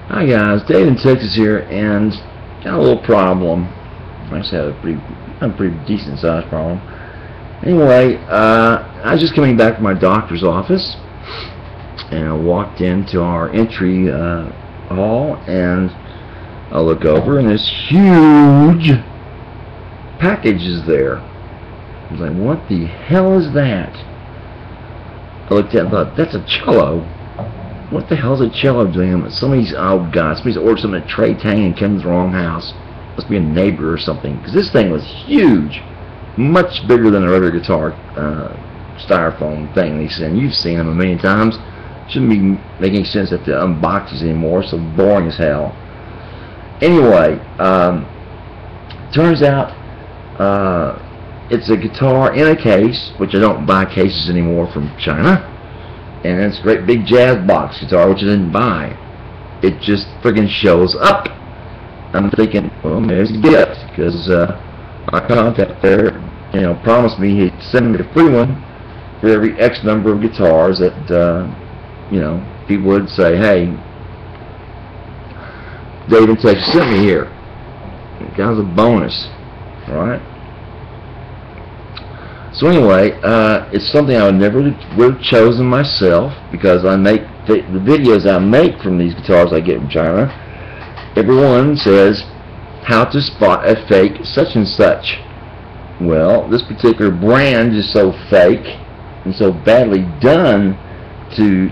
Hi guys, Dave in Texas here, and got a little problem. I actually have a pretty decent sized problem. Anyway, I was just coming back from my doctor's office, and I walked into our entry hall, and I look over, and this huge package is there. I was like, what the hell is that? I looked at it and thought, that's a cello. What the hell is a cello doing? Somebody's ordered something at Tang and came to the wrong house. Must be a neighbor or something. Because this thing was huge. Much bigger than a regular guitar styrofoam thing they send. You've seen them a million times. Shouldn't be making sense to unbox these anymore. So boring as hell. Anyway, turns out it's a guitar in a case, which I don't buy cases anymore from China. And it's a great big jazz box guitar, which I didn't buy. It just friggin' shows up. I'm thinking, well, maybe it's a gift, because my contact there, promised me he'd send me a free one for every X number of guitars that, people would say, hey, Dave in Texas sent me here. That was a bonus, right? So anyway, it's something I would have chosen myself, because I make the videos I make from these guitars I get from China. Everyone says how to spot a fake such and such. Well, this particular brand is so fake and so badly done to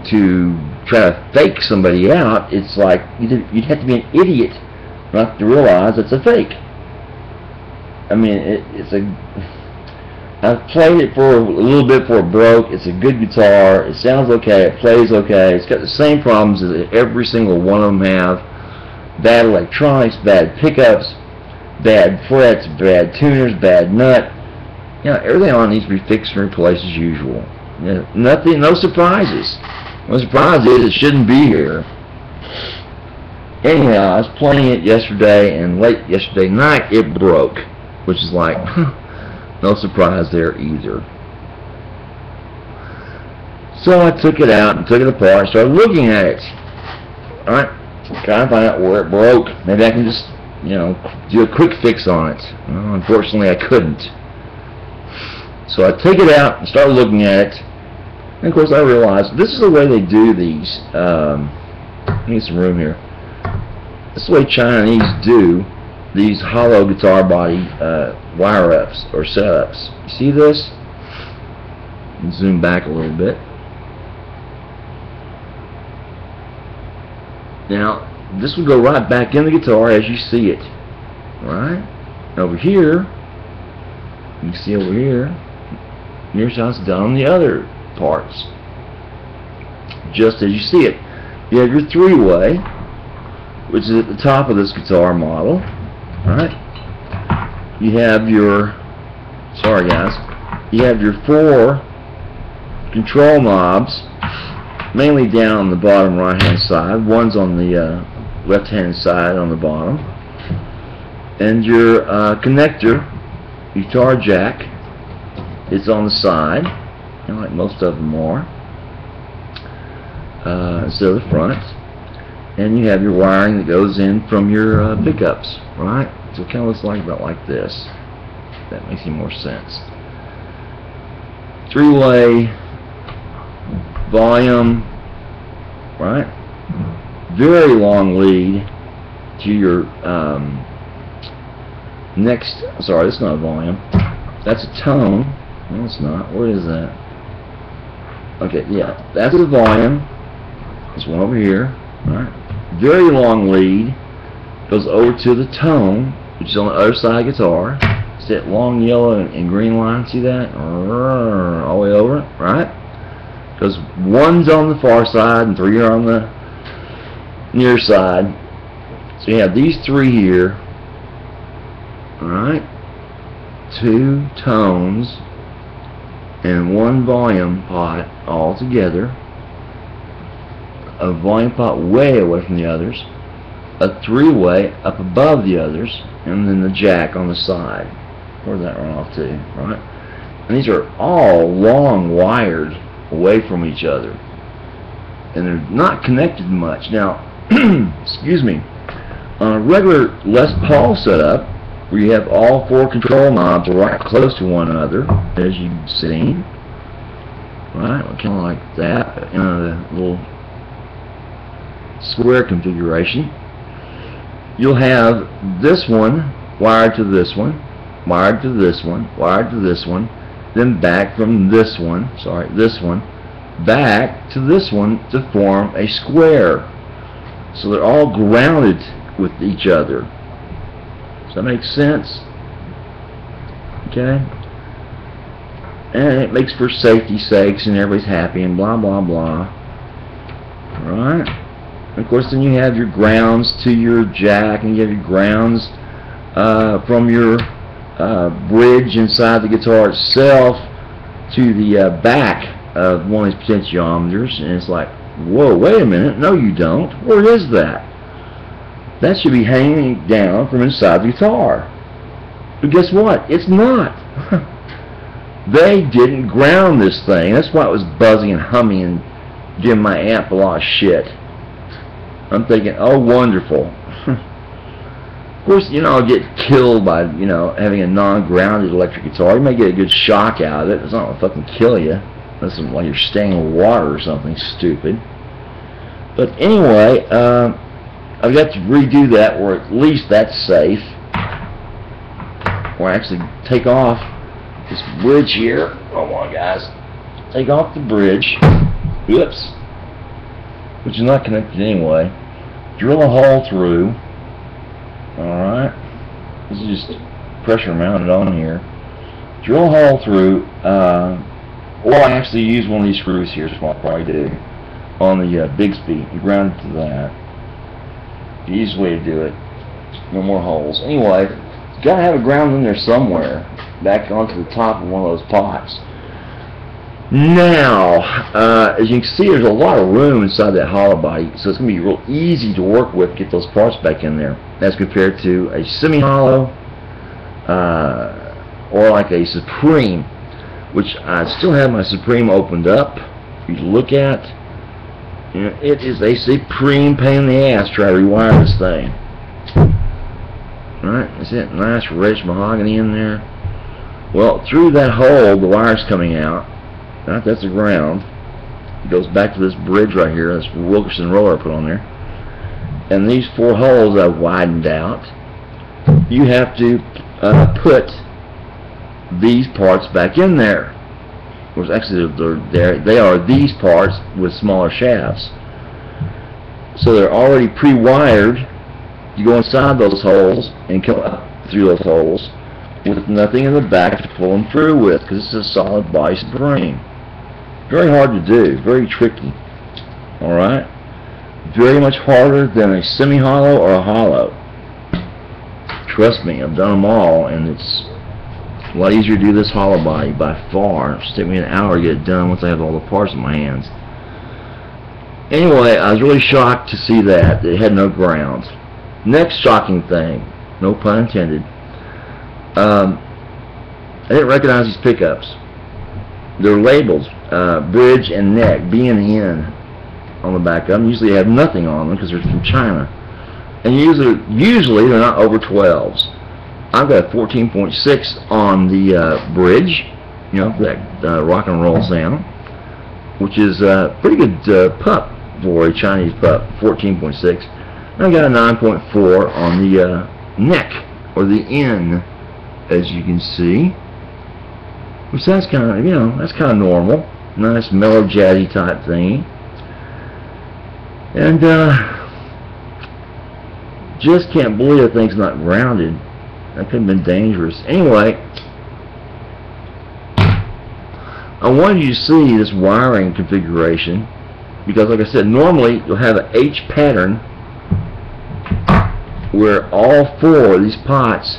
try to fake somebody out. It's like you'd have to be an idiot not to realize it's a fake. I mean, I've played it for a little bit before it broke. It's a good guitar. It sounds okay. It plays okay. It's got the same problems as every single one of them have. Bad electronics, bad pickups, bad frets, bad tuners, bad nut. Everything on it needs to be fixed and replaced as usual. Nothing, no surprises. The surprise is it shouldn't be here. Anyhow, I was playing it yesterday, and late yesterday night it broke, which is like, no surprise there either. So I took it out and took it apart and started looking at it. Alright, trying to find out where it broke. Maybe I can just, do a quick fix on it. Well, unfortunately I couldn't. So I take it out and start looking at it. And of course I realized this is the way they do these. I need some room here. This is the way Chinese do these hollow guitar body wire-ups or setups. You see this? Zoom back a little bit. Now, this will go right back in the guitar as you see it. Right? Over here, you can see over here, here's how it's done on the other parts. Just as you see it. You have your three-way, which is at the top of this guitar model. Right? You have your, sorry guys, you have your four control knobs, mainly down on the bottom right hand side. One's on the left hand side on the bottom. And your connector, guitar jack, is on the side, like most of them are, instead of the front. And you have your wiring that goes in from your pickups, right? So it kind of looks about like this. That makes any more sense. Three-way volume, right? Very long lead to your next. Sorry, that's not a volume. That's a tone. No, it's not. Where is that? Okay, yeah, that's the volume. There's one over here, right? Very long lead, goes over to the tone, which is on the other side of the guitar. See that long yellow and green line? See that? All the way over, right? Because one's on the far side and three are on the near side. So you have these three here, alright? Two tones and one volume pot all together. A volume pot way away from the others, a three-way up above the others, and then the jack on the side. Where does that run off to, right? And these are all long wired away from each other, and they're not connected much. Now, excuse me, on a regular Les Paul setup, where you have all 4 control knobs right close to one another, as you've seen, right, kind of like that, in a little square configuration. You'll have this one wired to this one, wired to this one, wired to this one, then back from this one, this one, back to this one to form a square. So they're all grounded with each other. Does that make sense? Okay? And it makes for safety's sakes and everybody's happy and blah blah blah. Right? And of course then you have your grounds to your jack, and you have your grounds from your bridge inside the guitar itself to the back of one of these potentiometers, and it's like, whoa, wait a minute, no you don't. Where is that? That should be hanging down from inside the guitar. But guess what? It's not. They didn't ground this thing. That's why it was buzzing and humming and giving my amp a lot of shit. I'm thinking, oh wonderful. Of course, you know, I'll get killed by, you know, having a non-grounded electric guitar. You may get a good shock out of it. It's not going to fucking kill you. Unless it's like you're staying in water or something stupid. But anyway, I've got to redo that, or at least that's safe. Or actually take off this bridge here. Come on, guys. Take off the bridge. Oops. Which is not connected anyway. Drill a hole through. Alright. This is just pressure mounted on here. Drill a hole through. Or I actually use one of these screws here, is what I probably do, on the Bigsby, and ground it to that. The easiest way to do it. No more holes. Anyway, you gotta have a ground in there somewhere, back onto the top of one of those pots. Now, as you can see, there's a lot of room inside that hollow body, so it's gonna be real easy to work with, get those parts back in there, as compared to a semi-hollow, or like a Supreme, which I still have my Supreme opened up for you to look at. You know, it is a supreme pain in the ass to try to rewire this thing. Alright, is it nice rich mahogany in there? Well, through that hole the wire's coming out. Right, that's the ground. It goes back to this bridge right here, this Wilkerson roller I put on there. And these 4 holes I've widened out. You have to put these parts back in there. Well, actually, they are these parts with smaller shafts. So they're already pre-wired. You go inside those holes and come up through those holes with nothing in the back to pull them through with, because it's a solid body Supreme. Very hard to do, very tricky. Alright? Very much harder than a semi-hollow or a hollow. Trust me, I've done them all, and it's a lot easier to do this hollow body by far. It'll take me an hour to get it done once I have all the parts in my hands. Anyway, I was really shocked to see that it had no grounds. Next shocking thing, no pun intended, I didn't recognize these pickups. They're labeled bridge and neck, B and N on the back of them. Usually they have nothing on them because they're from China. And usually they're not over 12s. I've got 14.6 on the bridge, you know, that rock and roll sound, which is a pretty good pup for a Chinese pup, 14.6. And I got a 9.4 on the neck, or the N, as you can see, which that's kind of, you know, that's kind of normal, nice mellow jazzy type thing. And just can't believe that thing's not grounded. That could have been dangerous. Anyway, I wanted you to see this wiring configuration, because like I said, normally you'll have an H pattern where all 4 of these pots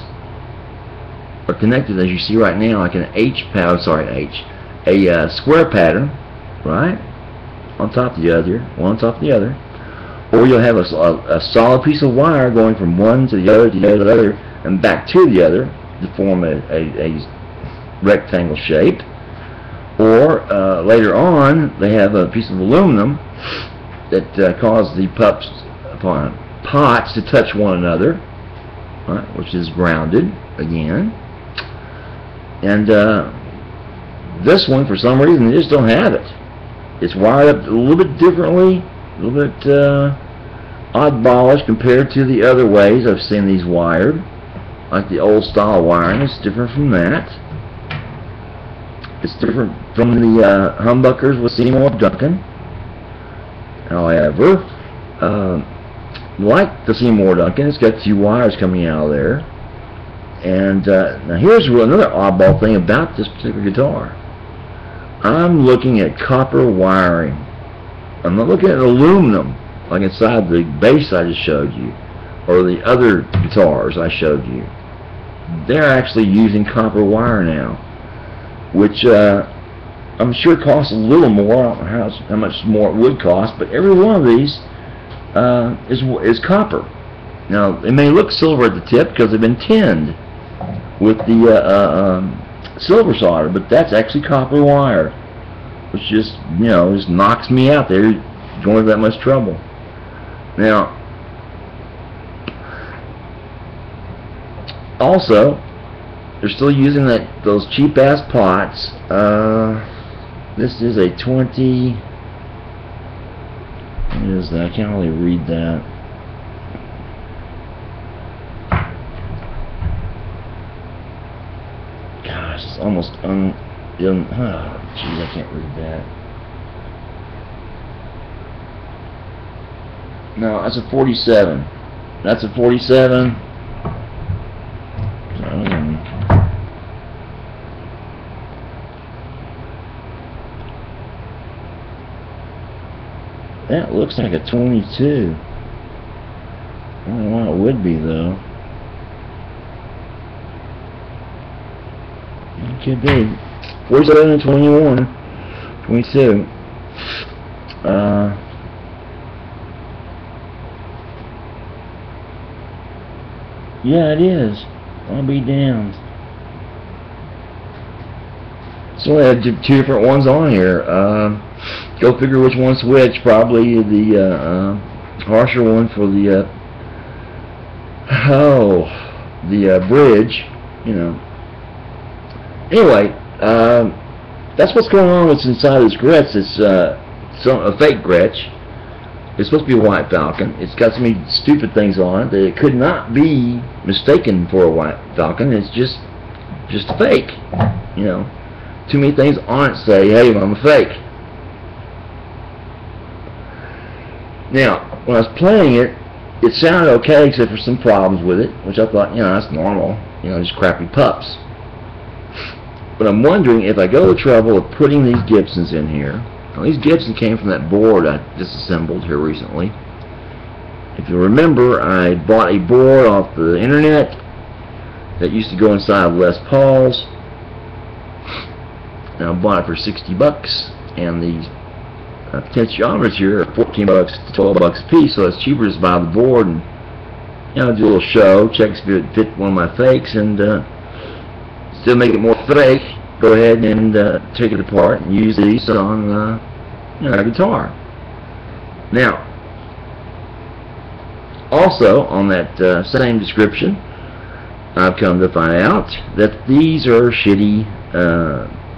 are connected, as you see right now, like an H pattern, a square pattern, right, on top of the other, one on top of the other. Or you'll have a solid piece of wire going from one to the other, to the other, and back to the other to form a rectangle shape. Or later on, they have a piece of aluminum that causes the pups upon pots to touch one another, right, which is grounded again. And this one, for some reason, they just don't have it. It's wired up a little bit differently, a little bit oddballish compared to the other ways I've seen these wired. Like the old style wiring, it's different from that. It's different from the humbuckers with Seymour Duncan. However, like the Seymour Duncan, it's got 2 wires coming out of there. And now here's another oddball thing about this particular guitar. I'm looking at copper wiring. I'm not looking at aluminum like inside the bass I just showed you, or the other guitars I showed you. They're actually using copper wire now, which I'm sure costs a little more. I don't know how much more it would cost, but every one of these is copper. Now, they may look silver at the tip because they've been tinned with the silver solder, but that's actually copper wire, which just, you know, just knocks me out there going to that much trouble. Now, also, they're still using those cheap ass pots. This is a 20. What is that? I can't really read that. Gosh, it's almost oh, geez, I can't read that. No, that's a 47. That's a 47. That looks like a 22. I don't know what it would be though. It could be 47 and 21, 22. Yeah, it is. I'll be damned. So I had 2 different ones on here. Go figure which one's which. Probably the harsher one for the bridge, you know. Anyway, that's what's going on with inside this Gretch. It's a fake Gretch. It's supposed to be a White Falcon. It's got so many stupid things on it that it could not be mistaken for a White Falcon. It's just fake, you know. Too many things on it say, hey, I'm a fake. Now, when I was playing it, it sounded okay except for some problems with it, which I thought, you know, that's normal, you know, just crappy pups. But I'm wondering if I go to the trouble of putting these Gibsons in here. Now, these Gibsons came from that board I disassembled here recently. If you remember, I bought a board off the internet that used to go inside of Les Pauls. Now, I bought it for 60 bucks, and these potentiometers here are 14 bucks to 12 bucks a piece, so it's cheaper to just buy the board and, you know, do a little show, check if it fit one of my fakes, and still make it more fake. Go ahead and take it apart and use these on you know, a guitar. Now, also on that same description, I've come to find out that these are shitty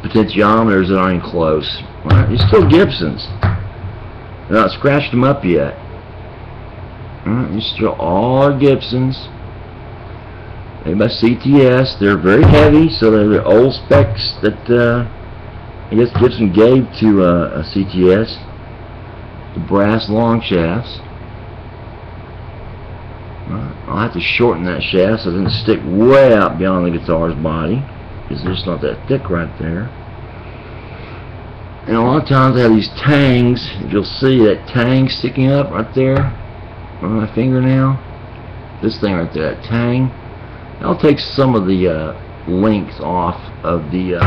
potentiometers that aren't even close. Right? They're still Gibsons. They're not scratched them up yet. These still all Gibsons. Made by CTS. They're very heavy, so they're old specs that I guess Gibson gave to a CTS. The brass long shafts. I'll have to shorten that shaft so it doesn't stick way out beyond the guitar's body, because they're just not that thick right there. And a lot of times I have these tangs. You'll see that tang sticking up right there on my fingernail. This thing right there, that tang. I'll take some of the length off of the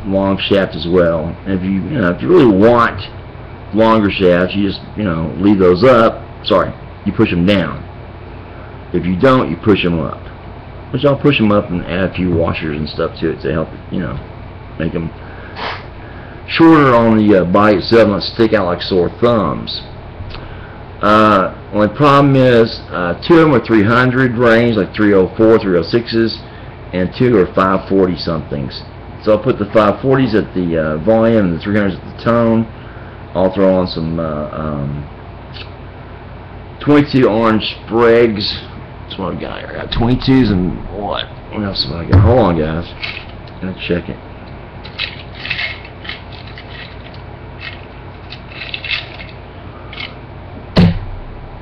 long shaft as well. And if you really want longer shafts, you just, you know, leave those up. Sorry, you push them down. If you don't, you push them up. Which I'll push them up and add a few washers and stuff to it to help, you know, make them shorter on the body itself, not stick out like sore thumbs. Only problem is 2 of them are 300 range, like 304, 306s, and 2 are 540 somethings. So I'll put the 540s at the volume and the 300s at the tone. I'll throw on some 22 orange sprigs. That's what I got here. I got 22s and what? What else have I got? Hold on, guys. I'm gonna check it.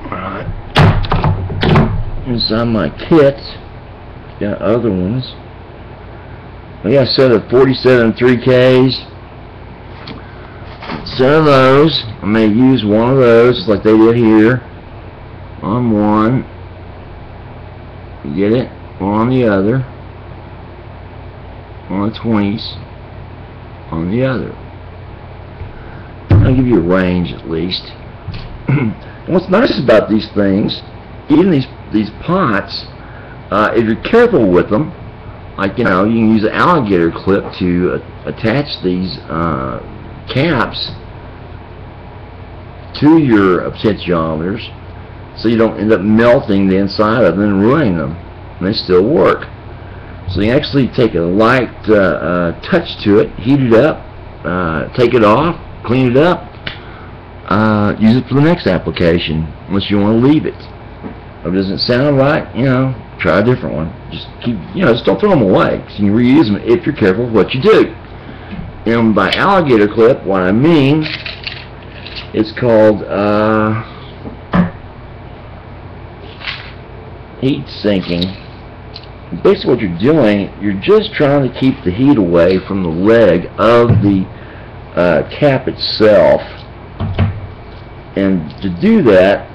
Alright. Inside my kit, got other ones. I got a set of 47 3Ks. Set of those. I may use one of those like they did here on one. You get it? One on the other. On the 20s on the other. I'll give you a range at least. And what's nice about these things, even these pots, if you're careful with them, like, you know, you can use an alligator clip to attach these caps to your potentiometers, so you don't end up melting the inside of them and ruining them, and they still work. So you actually take a light touch to it, heat it up, take it off, clean it up, use it for the next application, unless you want to leave it. If it doesn't sound right, you know, try a different one. Just keep, you know, just don't throw them away, because you can reuse them if you're careful with what you do. And by alligator clip, what I mean, it's called heat sinking. Basically what you're doing, you're just trying to keep the heat away from the leg of the cap itself. And to do that,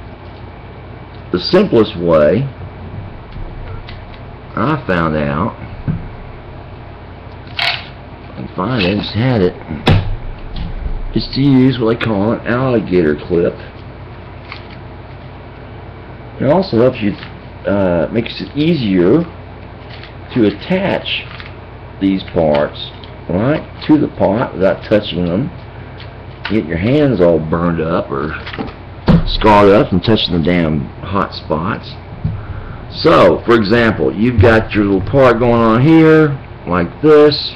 the simplest way I found out, I can find it, I just had it, is to use what they call an alligator clip. It also helps you, makes it easier to attach these parts, right, to the pot without touching them. Get your hands all burned up or scarred up from touching the damn hot spots. So, for example, you've got your little part going on here, like this,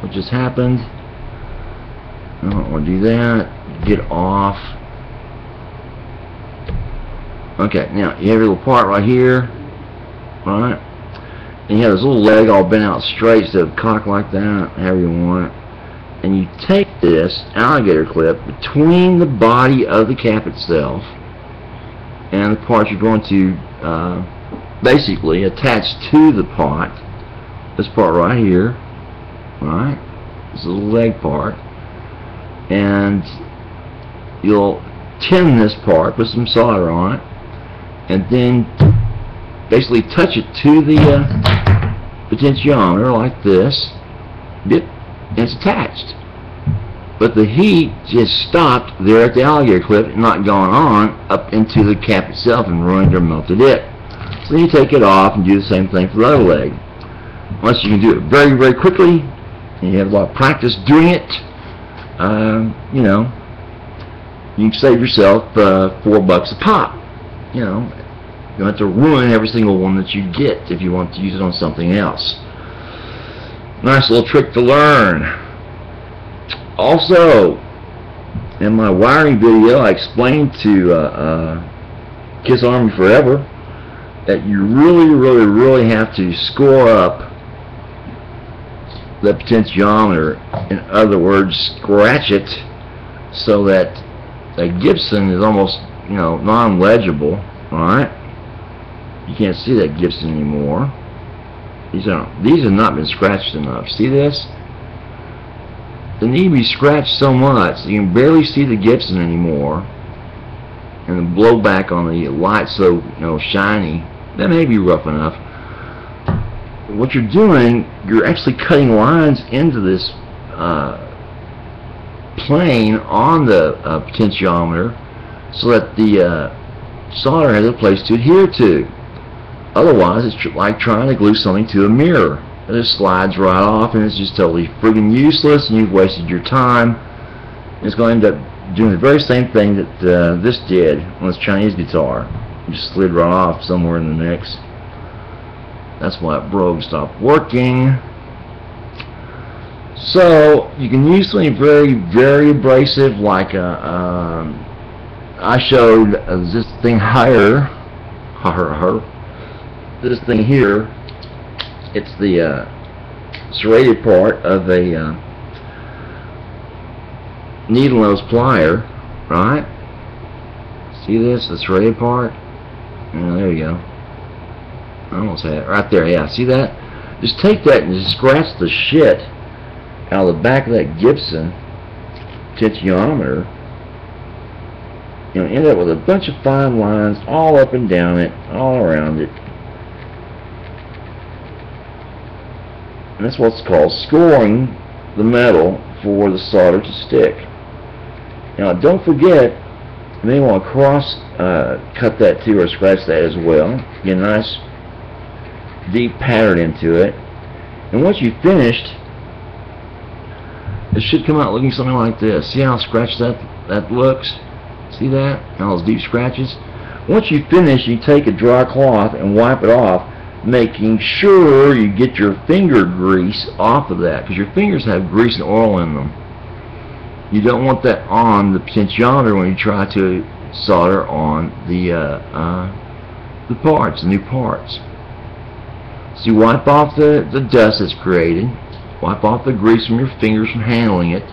what just happened. I don't want to do that. Get off. Okay, now you have your little part right here, right? And you have this little leg all bent out straight instead of cocked like that, however you want it. And you take this alligator clip between the body of the cap itself and the part you're going to basically attach to the pot. This part right here, right? This little leg part. And you'll tin this part, put some solder on it, and then basically touch it to the potentiometer like this. Dip. And it's attached, but the heat just stopped there at the alligator clip and not gone on up into the cap itself and ruined or melted it. So then you take it off and do the same thing for the other leg. Once you can do it very, very quickly, and you have a lot of practice doing it, you know, you can save yourself $4 a pop. You know, you don't have to ruin every single one that you get if you want to use it on something else. Nice little trick to learn. Also, in my wiring video, I explained to Kiss Army Forever that you really have to score up the potentiometer. In other words, scratch it so that the Gibson is almost, you know, non-legible. All right, you can't see that Gibson anymore. These have not been scratched enough. See this? They need to be scratched so much that you can barely see the Gibson anymore, and the blowback on the light so, you know, shiny. That may be rough enough. What you're doing, you're actually cutting lines into this plane on the potentiometer so that the solder has a place to adhere to. Otherwise, it's like trying to glue something to a mirror. It just slides right off, and it's just totally friggin' useless, and you've wasted your time. It's going to end up doing the very same thing that this did on this Chinese guitar. It just slid right off somewhere in the mix. That's why it broke, stopped working. So you can use something very, very abrasive, like I showed this thing here. This thing here. It's the serrated part of a needle nose plier, right? See this? The serrated part? Oh, there you go. I almost had it right there. Yeah, see that? Just take that and just scratch the shit out of the back of that Gibson potentiometer. You'll end up with a bunch of fine lines all up and down it, all around it. And that's what's called scoring the metal for the solder to stick. Now don't forget, you may want to cross cut that too, or scratch that as well. Get a nice deep pattern into it. And once you've finished, it should come out looking something like this. See how scratched that looks? See that? All those deep scratches? Once you finish, you take a dry cloth and wipe it off, making sure you get your finger grease off of that, because your fingers have grease and oil in them. You don't want that on the potentiometer when you try to solder on the parts, the new parts. So you wipe off the dust that's created, wipe off the grease from your fingers from handling it.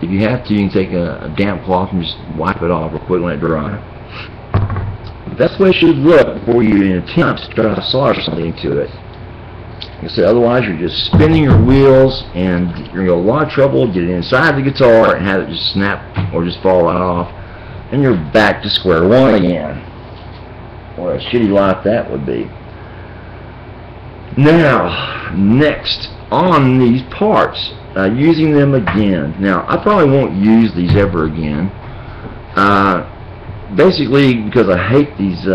If you have to, you can take a damp cloth and just wipe it off real quick and let it dry. But that's the way it should look before you attempt to try to solder something to it. Like I said, otherwise you're just spinning your wheels and you're going to have a lot of trouble getting inside the guitar and have it just snap or just fall right off. And you're back to square one again. What a shitty life that would be. Now, next on these parts, using them again. Now, I probably won't use these ever again. Basically, because I hate these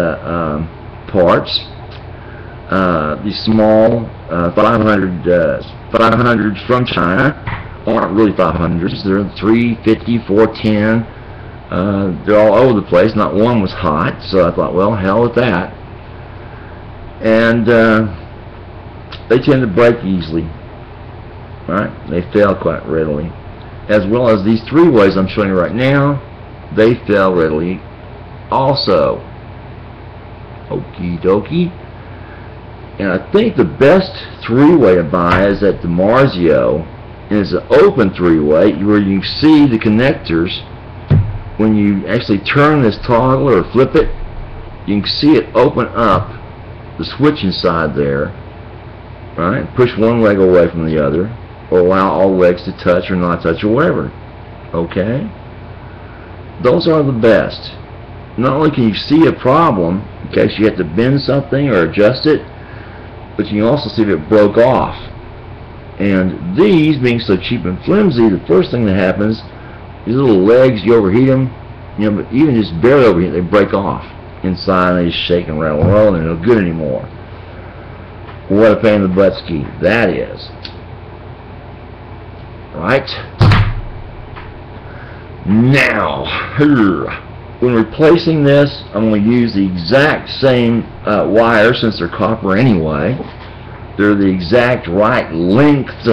parts. These small 500s from China aren't really 500s. They're 350, 410. They're all over the place. Not one was hot, so I thought, well, hell with that. And they tend to break easily. Right? They fail quite readily. As well as these three-ways I'm showing you right now, they fail readily also. Okie dokie. And I think the best three-way to buy is at DiMarzio. And it's an open three-way where you can see the connectors. When you actually turn this toggle or flip it, you can see it open up the switch inside there. Right? Push one leg away from the other, or allow all legs to touch or not touch or whatever. Okay? Those are the best. Not only can you see a problem in case you have to bend something or adjust it, but you can also see if it broke off. And these, being so cheap and flimsy, the first thing that happens, these little legs, you overheat them, you know, but even just barely overheat, they break off inside and they just shake and rattle and roll, and they're no good anymore. What a pain in the butt ski that is. Right? Now, when replacing this, I'm going to use the exact same wires, since they're copper anyway. They're the exact right length,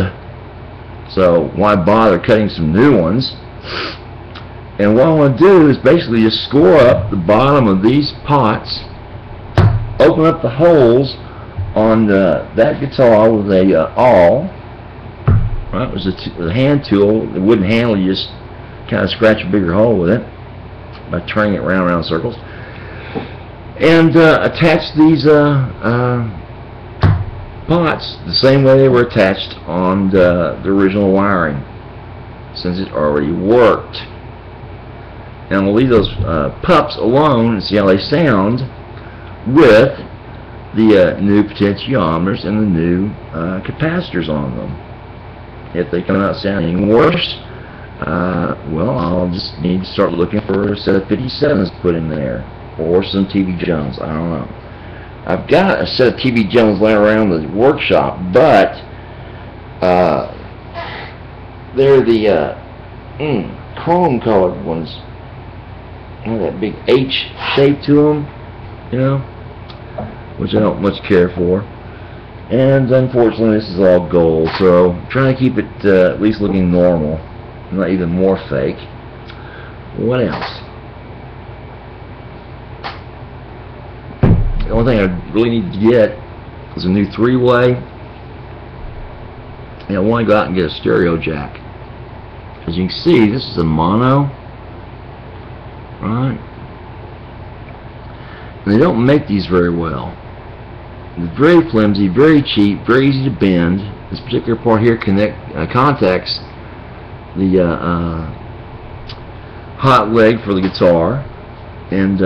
so why bother cutting some new ones? And what I want to do is basically just score up the bottom of these pots, open up the holes on that guitar with a awl. Right, it was a hand tool. The wooden handle, you just kind of scratch a bigger hole with it by turning it round and circles, and attach these pots the same way they were attached on the original wiring, since it already worked. And I'm going to leave those pups alone and see how they sound with the new potentiometers and the new capacitors on them. If they come out sounding worse, well, I'll just need to start looking for a set of 57s to put in there, or some TV Jones. I don't know. I've got a set of TV Jones laying around the workshop, but they're the chrome colored ones. You know, that big H shape to them, you know, which I don't much care for. And unfortunately, this is all gold, so I'm trying to keep it at least looking normal, not even more fake. What else? The only thing I really need to get is a new 3-way. And I want to go out and get a stereo jack. As you can see, this is a mono, right? And they don't make these very well. It's very flimsy, very cheap, very easy to bend. This particular part here contacts the hot leg for the guitar, and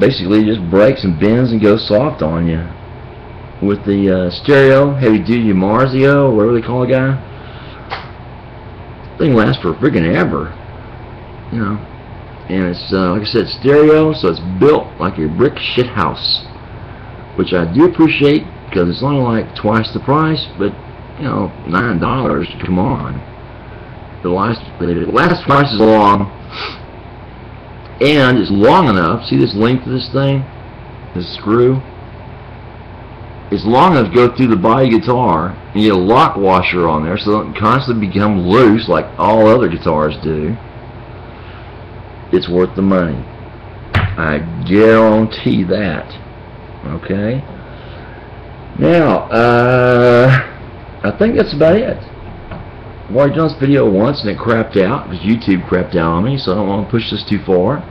basically it just breaks and bends and goes soft on you. With the stereo, heavy duty Marzio, or whatever they call the guy, thing lasts for friggin' ever, you know. And it's like I said, stereo, so it's built like a brick shit house, which I do appreciate because it's only like twice the price, but you know, $9. Come on, the last price is long, and it's long enough. See this length of this thing, this screw. It's long enough to go through the body guitar, and you get a lock washer on there, so it doesn't constantly become loose like all other guitars do. It's worth the money. I guarantee that. Okay. Now, I think that's about it. I've already done this video once, and it crapped out because YouTube crapped out on me, so I don't want to push this too far.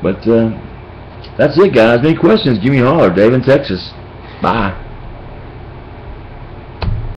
But that's it, guys. Any questions? Give me a holler. Dave in Texas. Bye.